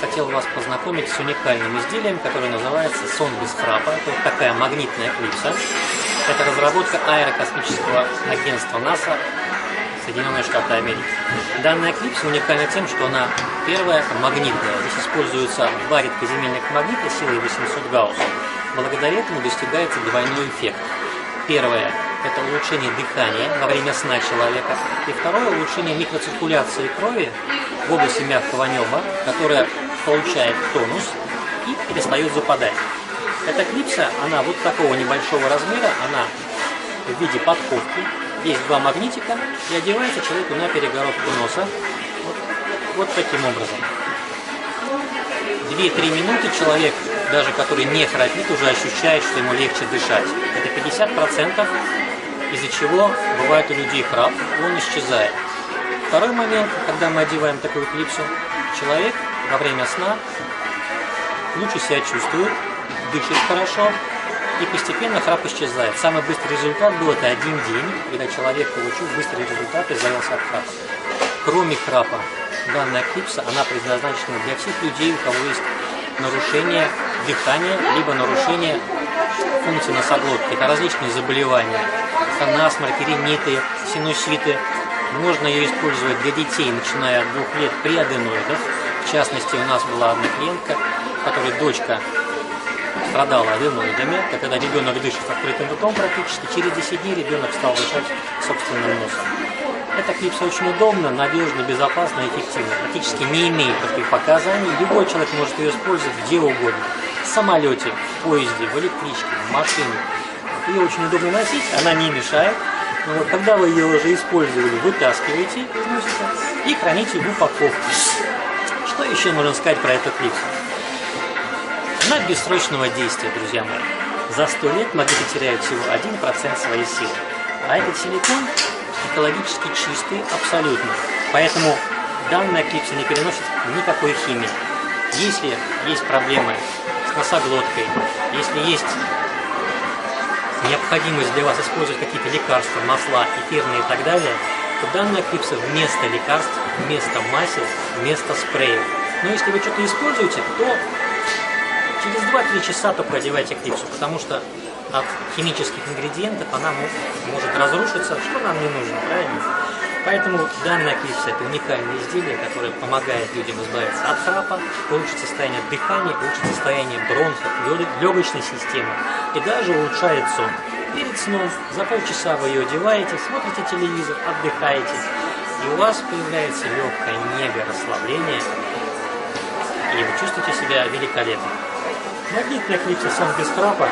хотел вас познакомить с уникальным изделием, которое называется «Сон без храпа». Это вот такая магнитная клипса. Это разработка аэрокосмического агентства НАСА, Соединенные Штаты Америки. Данная клипса уникальна тем, что она первая магнитная. Здесь используются два редкоземельных магнита силой 800 Гаусс. Благодаря этому достигается двойной эффект. Первое – это улучшение дыхания во время сна человека. И второе – улучшение микроциркуляции крови в области мягкого неба, которая получает тонус и перестает западать. Эта клипса, она вот такого небольшого размера, она в виде подковки. Есть два магнитика и одевается человеку на перегородку носа. Вот таким образом. 2-3 минуты человек, даже который не храпит, уже ощущает, что ему легче дышать. Это 50%, из-за чего бывает у людей храп, он исчезает. Второй момент, когда мы одеваем такую клипсу, человек во время сна лучше себя чувствует, дышит хорошо и постепенно храп исчезает. Самый быстрый результат был это 1 день, когда человек получил быстрый результат и избавился от храпа. Кроме храпа, данная клипса, она предназначена для всех людей, у кого есть нарушение дыхания, либо нарушение функции носоглотки. Это различные заболевания, насморки, риниты, синуситы. Можно ее использовать для детей, начиная от 2 лет при аденоидах. В частности, у нас была одна клиентка, которой дочка страдала аденоидами. Когда ребенок дышит открытым ртом, практически через 10 дней ребенок стал дышать собственным носом. Эта клипса очень удобна, надежна, безопасна и эффективна. Практически не имеет противопоказаний. Любой человек может ее использовать где угодно. В самолете, в поезде, в электричке, в машине. Ее очень удобно носить, она не мешает. Но вот когда вы ее уже использовали, вытаскиваете из носика и храните в упаковке. Что еще можно сказать про эту клипсу? Она бессрочного действия, друзья мои. За 100 лет магниты теряют всего 1% своей силы. А этот силикон экологически чистый абсолютно. Поэтому данная клипса не переносит никакой химии. Если есть проблемы с носоглоткой, если есть необходимость для вас использовать какие-то лекарства, масла, эфирные и так далее, то данная клипса вместо лекарств, вместо масел, вместо спреев. Но если вы что-то используете, то через 2-3 часа только одевайте клипсу, потому что от химических ингредиентов она может разрушиться, что нам не нужно, правильно? Поэтому данная клипса – это уникальное изделие, которое помогает людям избавиться от храпа, улучшить состояние дыхания, улучшить состояние бронхов, легочной системы и даже улучшает сон. Перед сном за полчаса вы ее одеваете, смотрите телевизор, отдыхаете, и у вас появляется легкое нега расслабление, и вы чувствуете себя великолепно. Магнитная клипса «Сон без храпа»